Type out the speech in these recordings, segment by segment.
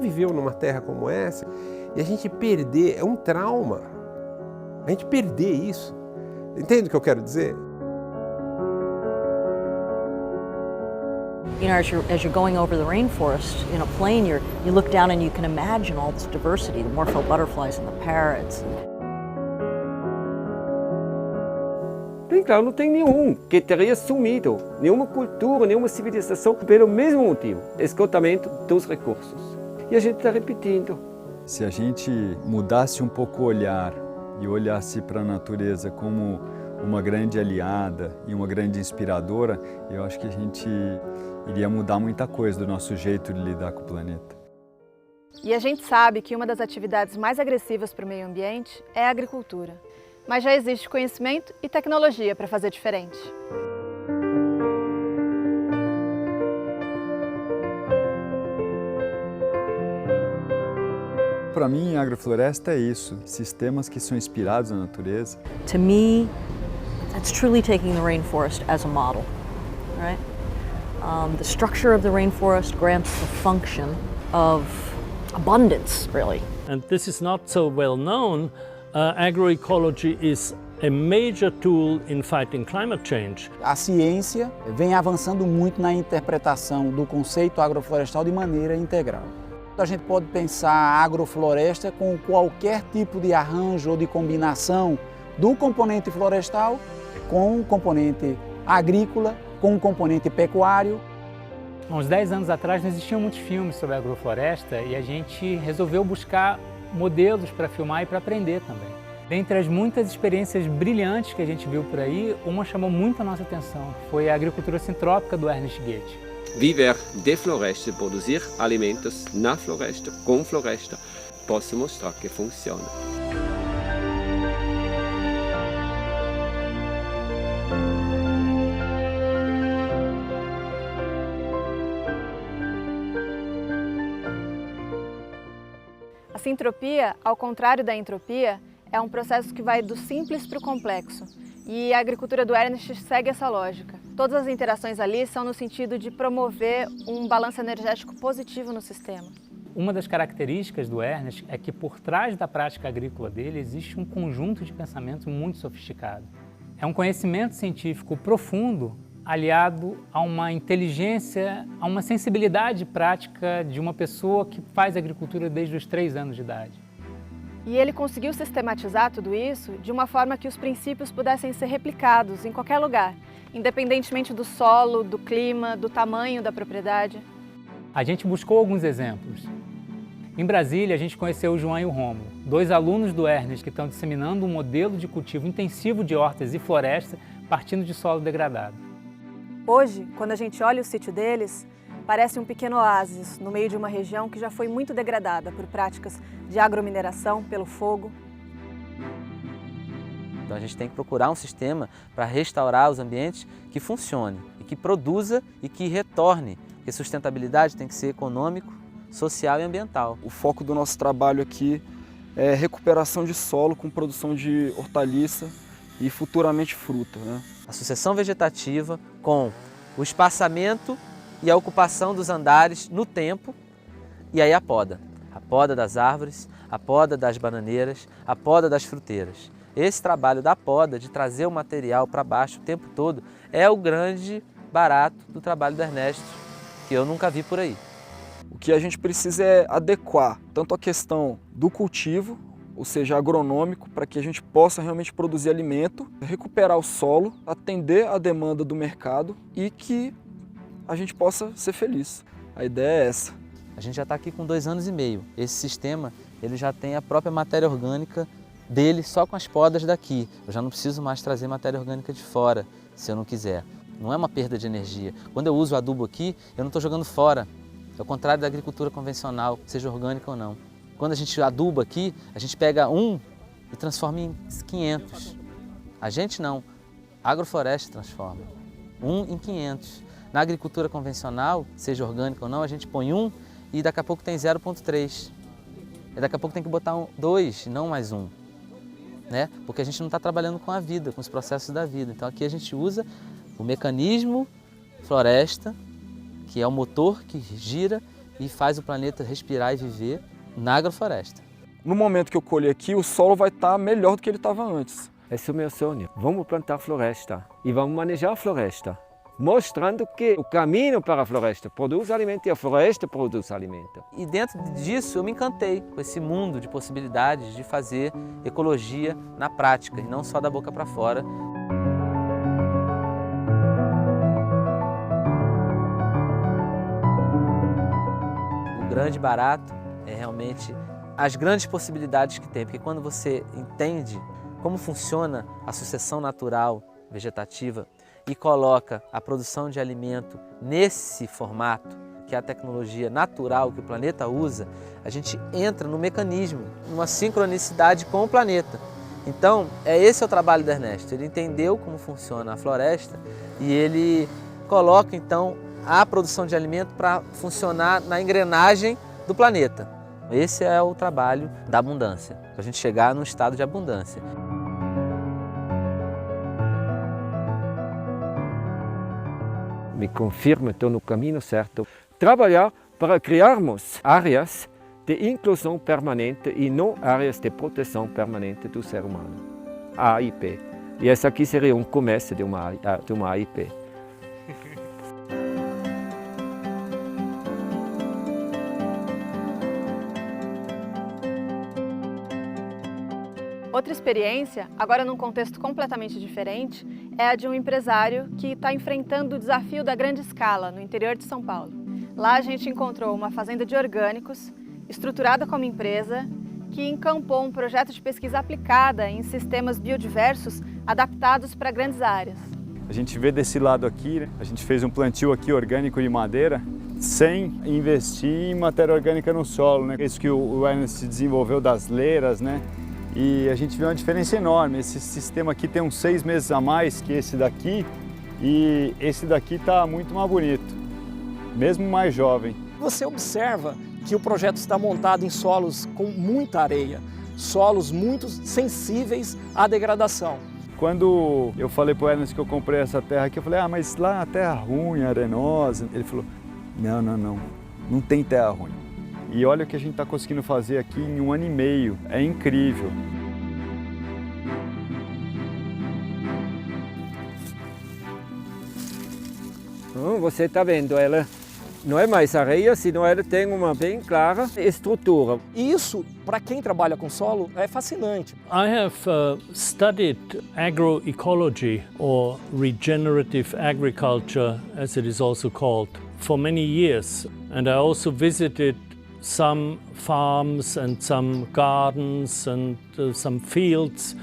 viveu numa terra como essa e a gente perder, é um trauma. A gente perder isso. Entende o que eu quero dizer? You know, as you're going over the rainforest in a plane, you look down and you can imagine all this diversity, the morpho butterflies and the parrots. Bem claro, não tem nenhum que teria sumido, nenhuma cultura, nenhuma civilização, pelo mesmo motivo, esgotamento dos recursos. E a gente está repetindo. Se a gente mudasse um pouco o olhar e olhasse para a natureza como uma grande aliada e uma grande inspiradora, eu acho que a gente iria mudar muita coisa do nosso jeito de lidar com o planeta. E a gente sabe que uma das atividades mais agressivas para o meio ambiente é a agricultura. Mas já existe conhecimento e tecnologia para fazer diferente. Para mim, a agrofloresta é isso, sistemas que são inspirados na natureza. To me, that's truly taking the rainforest as a model, right? The structure of the rainforest grants the function of abundance, really. And this is not so well known. Agroecology is a major tool in fighting climate change. A ciência vem avançando muito na interpretação do conceito agroflorestal de maneira integral. A gente pode pensar a agrofloresta com qualquer tipo de arranjo ou de combinação do componente florestal com o componente agrícola, com o componente pecuário. Há uns 10 anos atrás não existiam muitos filmes sobre a agrofloresta e a gente resolveu buscar modelos para filmar e para aprender também. Dentre as muitas experiências brilhantes que a gente viu por aí, uma chamou muito a nossa atenção, foi a agricultura sintrópica do Ernest Goethe. Viver de floresta, produzir alimentos na floresta, com floresta, posso mostrar que funciona. A sintropia, ao contrário da entropia, é um processo que vai do simples para o complexo. E a agricultura do Ernest segue essa lógica. Todas as interações ali são no sentido de promover um balanço energético positivo no sistema. Uma das características do Ernest é que por trás da prática agrícola dele existe um conjunto de pensamentos muito sofisticado. É um conhecimento científico profundo aliado a uma inteligência, a uma sensibilidade prática de uma pessoa que faz agricultura desde os 3 anos de idade. E ele conseguiu sistematizar tudo isso de uma forma que os princípios pudessem ser replicados em qualquer lugar, independentemente do solo, do clima, do tamanho da propriedade. A gente buscou alguns exemplos. Em Brasília, a gente conheceu o João e o Rômulo, 2 alunos do Ernest que estão disseminando um modelo de cultivo intensivo de hortas e floresta partindo de solo degradado. Hoje, quando a gente olha o sítio deles, parece um pequeno oásis no meio de uma região que já foi muito degradada por práticas de agromineração, pelo fogo. Então a gente tem que procurar um sistema para restaurar os ambientes que funcione e que produza e que retorne. Porque sustentabilidade tem que ser econômico, social e ambiental. O foco do nosso trabalho aqui é recuperação de solo com produção de hortaliça e futuramente fruta, né? A sucessão vegetativa com o espaçamento e a ocupação dos andares no tempo e aí a poda das árvores, a poda das bananeiras, a poda das fruteiras. Esse trabalho da poda, de trazer o material para baixo o tempo todo, é o grande barato do trabalho do Ernest, que eu nunca vi por aí. O que a gente precisa é adequar tanto a questão do cultivo, ou seja, agronômico, para que a gente possa realmente produzir alimento, recuperar o solo, atender a demanda do mercado e que a gente possa ser feliz. A ideia é essa. A gente já está aqui com 2 anos e meio. Esse sistema ele já tem a própria matéria orgânica dele só com as podas daqui. Eu já não preciso mais trazer matéria orgânica de fora, se eu não quiser. Não é uma perda de energia. Quando eu uso o adubo aqui, eu não estou jogando fora. É o contrário da agricultura convencional, seja orgânica ou não. Quando a gente aduba aqui, a gente pega 1 e transforma em 500. A gente não. A agrofloresta transforma. 1 em 500. Na agricultura convencional, seja orgânica ou não, a gente põe 1 e daqui a pouco tem 0,3. E daqui a pouco tem que botar 2 e não mais 1. Né? Porque a gente não está trabalhando com a vida, com os processos da vida. Então aqui a gente usa o mecanismo floresta, que é o motor que gira e faz o planeta respirar e viver na agrofloresta. No momento que eu colher aqui, o solo vai estar melhor do que ele estava antes. Esse é o meu sonho. Vamos plantar floresta e vamos manejar a floresta, mostrando que o caminho para a floresta produz alimento e a floresta produz alimento. E dentro disso eu me encantei com esse mundo de possibilidades de fazer ecologia na prática e não só da boca para fora. O grande barato é realmente as grandes possibilidades que tem, porque quando você entende como funciona a sucessão natural vegetativa e coloca a produção de alimento nesse formato, que é a tecnologia natural que o planeta usa, a gente entra no mecanismo, numa sincronicidade com o planeta. Então, esse é o trabalho do Ernesto. Ele entendeu como funciona a floresta e ele coloca, então, a produção de alimento para funcionar na engrenagem do planeta. Esse é o trabalho da abundância, para a gente chegar num estado de abundância. Me confirma que estou no caminho certo. Trabalhar para criarmos áreas de inclusão permanente e não áreas de proteção permanente do ser humano. AIP. E essa aqui seria um começo de uma AIP. Outra experiência, agora num contexto completamente diferente, é a de um empresário que está enfrentando o desafio da grande escala no interior de São Paulo. Lá a gente encontrou uma fazenda de orgânicos, estruturada como empresa, que encampou um projeto de pesquisa aplicada em sistemas biodiversos adaptados para grandes áreas. A gente vê desse lado aqui, né? A gente fez um plantio aqui orgânico de madeira sem investir em matéria orgânica no solo, né? Isso que o Ernest desenvolveu das leiras, né? E a gente vê uma diferença enorme. Esse sistema aqui tem uns 6 meses a mais que esse daqui e esse daqui está muito mais bonito, mesmo mais jovem. Você observa que o projeto está montado em solos com muita areia, solos muito sensíveis à degradação. Quando eu falei para o Ernest que eu comprei essa terra aqui, eu falei, mas lá a terra ruim, arenosa. Ele falou, não tem terra ruim. E olha o que a gente está conseguindo fazer aqui em 1 ano e meio, é incrível. Você está vendo, ela não é mais areia, senão ela tem uma bem clara estrutura. E isso, para quem trabalha com solo, é fascinante. I have studied agroecology, or regenerative agriculture, as it is also called, for many years. And I also visited some farms and some gardens and some fields.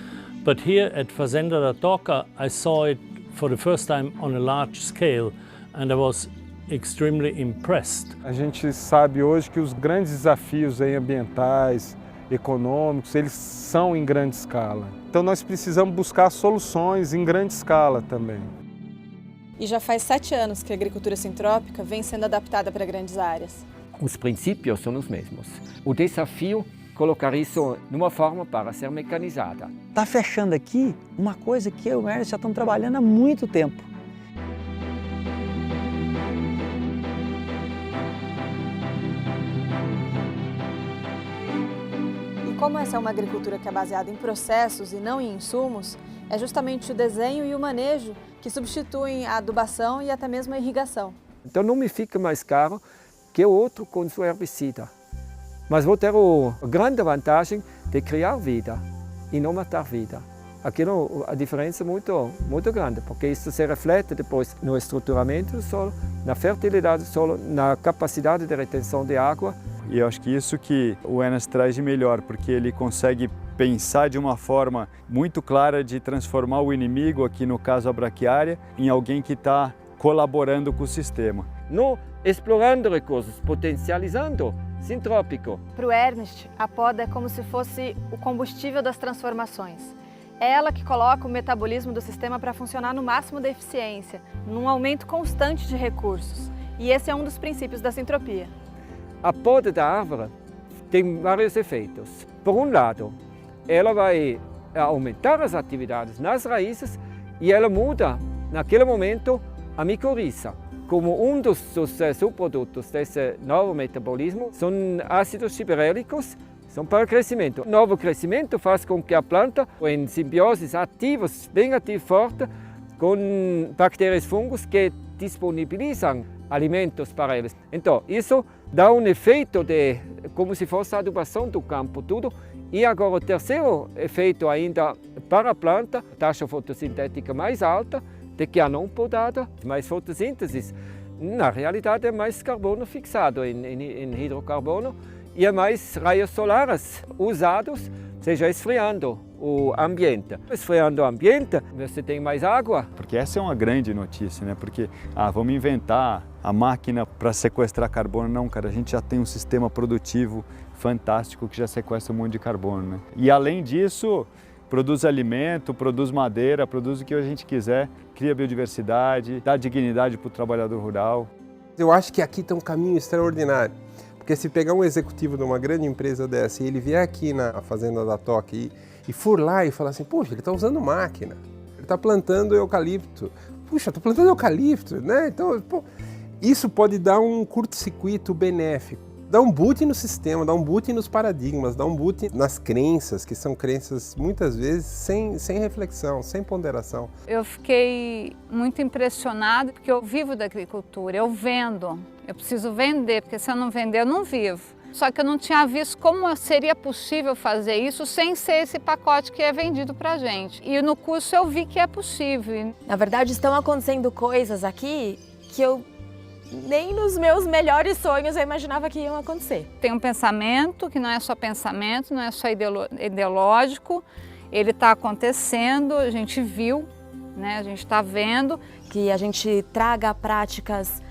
But here at Fazenda da Toca, I saw it for the first time on a large scale, and I was extremely impressed. A gente sabe hoje que os grandes desafios aí ambientais, econômicos, eles são em grande escala. Então nós precisamos buscar soluções em grande escala também. E já faz 7 anos que a agricultura sintrópica vem sendo adaptada para grandes áreas. Os princípios são os mesmos. O desafio é colocar isso numa forma para ser mecanizada. Está fechando aqui uma coisa que eu e o Ernest já estamos trabalhando há muito tempo. E como essa é uma agricultura que é baseada em processos e não em insumos, é justamente o desenho e o manejo que substituem a adubação e até mesmo a irrigação. Então não me fica mais caro que o outro com seu herbicida. Mas vou ter a grande vantagem de criar vida e não matar vida. Aqui a diferença é muito grande, porque isso se reflete depois no estruturamento do solo, na fertilidade do solo, na capacidade de retenção de água. E eu acho que isso que o Ernest traz de melhor, porque ele consegue pensar de uma forma muito clara de transformar o inimigo, aqui no caso a braquiária, em alguém que está colaborando com o sistema. Não explorando recursos, potencializando, sintrópico. Para o Ernest, a poda é como se fosse o combustível das transformações. É ela que coloca o metabolismo do sistema para funcionar no máximo da eficiência, num aumento constante de recursos. E esse é um dos princípios da sintropia. A poda da árvore tem vários efeitos. Por um lado, ela vai aumentar as atividades nas raízes e ela muda, naquele momento, a micorriza. como um dos subprodutos desse novo metabolismo são ácidos gibberellicos, são para o crescimento. O novo crescimento faz com que a planta, em simbioses ativas, bem ativa, forte, com bactérias e fungos que disponibilizam alimentos para eles. Então, isso dá um efeito de como se fosse a adubação do campo, tudo. E agora o terceiro efeito ainda para a planta, taxa fotossintética mais alta, de que a não podada, mais fotossíntese. Na realidade é mais carbono fixado em hidrocarbono e é mais raios solares usados, seja esfriando o ambiente. Esfriando o ambiente, você tem mais água. Porque essa é uma grande notícia, né? Porque, vamos inventar a máquina para sequestrar carbono. Não, cara, a gente já tem um sistema produtivo fantástico que já sequestra um monte de carbono, né? E além disso, produz alimento, produz madeira, produz o que a gente quiser, cria biodiversidade, dá dignidade para o trabalhador rural. Eu acho que aqui tem um caminho extraordinário. Porque se pegar um executivo de uma grande empresa dessa e ele vier aqui na fazenda da Toque e for lá e falar assim, puxa, ele está usando máquina, ele está plantando eucalipto, puxa, estou plantando eucalipto, né? Então, pô, isso pode dar um curto-circuito benéfico, dar um boot no sistema, dar um boot nos paradigmas, dar um boot nas crenças, que são crenças muitas vezes sem reflexão, sem ponderação. Eu fiquei muito impressionada porque eu vivo da agricultura, eu vendo, eu preciso vender, porque se eu não vender eu não vivo. Só que eu não tinha visto como seria possível fazer isso sem ser esse pacote que é vendido pra gente. E no curso eu vi que é possível. Na verdade, estão acontecendo coisas aqui que eu nem nos meus melhores sonhos eu imaginava que iam acontecer. Tem um pensamento que não é só pensamento, não é só ideológico, ele está acontecendo, a gente viu, né? A gente está vendo. Que a gente traga práticas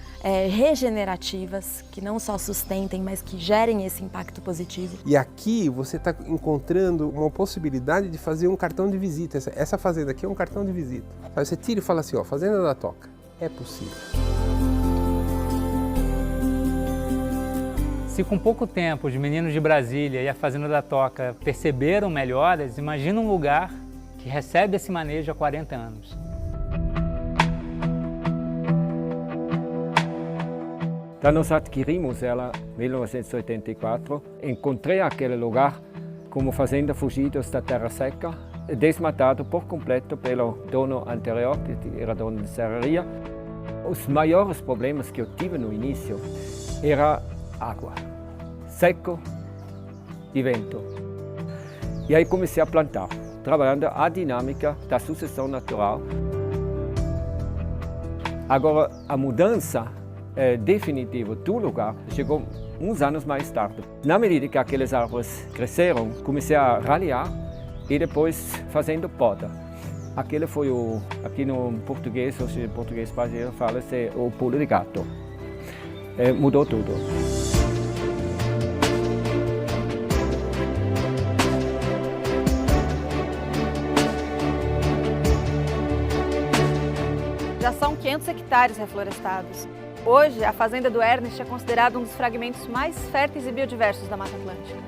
regenerativas, que não só sustentem, mas que gerem esse impacto positivo. E aqui você está encontrando uma possibilidade de fazer um cartão de visita. Essa fazenda aqui é um cartão de visita. Aí você tira e fala assim, ó, Fazenda da Toca, é possível. Se com pouco tempo os meninos de Brasília e a Fazenda da Toca perceberam melhoras, imagina um lugar que recebe esse manejo há 40 anos. Quando nós adquirimos ela em 1984, encontrei aquele lugar como fazenda fugidos da terra seca, desmatado por completo pelo dono anterior, que era dono de serraria. Os maiores problemas que eu tive no início era água, seco e vento. E aí comecei a plantar, trabalhando a dinâmica da sucessão natural. Agora, a mudança definitiva do lugar chegou uns anos mais tarde. Na medida que aquelas árvores cresceram, comecei a ralhar e depois fazendo poda. Aquele foi aqui no português, hoje em português brasileiro, fala-se o pulo de gato. Mudou tudo. Já são 500 hectares reflorestados. Hoje, a fazenda do Ernest é considerada um dos fragmentos mais férteis e biodiversos da Mata Atlântica.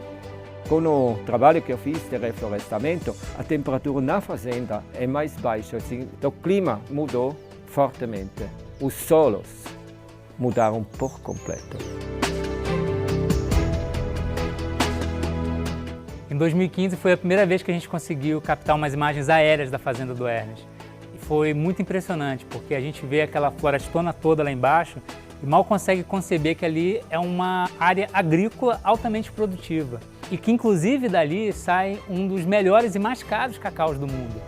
Com o trabalho que eu fiz de reflorestamento, a temperatura na fazenda é mais baixa, assim, o clima mudou fortemente. Os solos mudaram por completo. Em 2015 foi a primeira vez que a gente conseguiu captar umas imagens aéreas da fazenda do Ernest. Foi muito impressionante, porque a gente vê aquela florestona toda lá embaixo e mal consegue conceber que ali é uma área agrícola altamente produtiva e que inclusive dali sai um dos melhores e mais caros cacaus do mundo.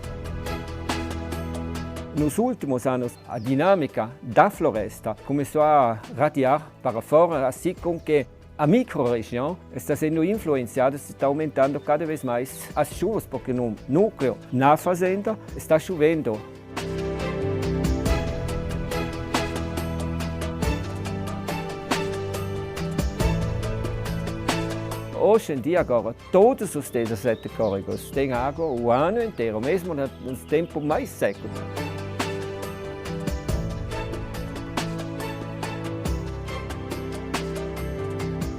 Nos últimos anos, a dinâmica da floresta começou a radiar para fora, assim com que a microrregião está sendo influenciada, está aumentando cada vez mais as chuvas, porque no núcleo, na fazenda, está chovendo. Hoje em dia, agora, todos os desertos hídricos têm água o ano inteiro, mesmo nos tempos mais secos.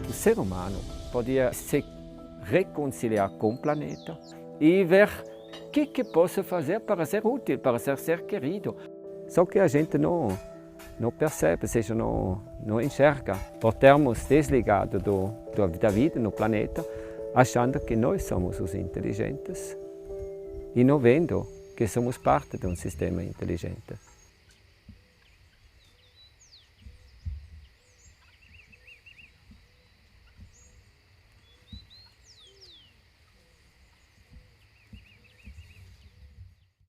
O ser humano podia se reconciliar com o planeta e ver o que posso fazer para ser útil, para ser querido. Só que a gente não não percebe, ou seja, não enxerga, por termos desligado da vida no planeta, achando que nós somos os inteligentes e não vendo que somos parte de um sistema inteligente.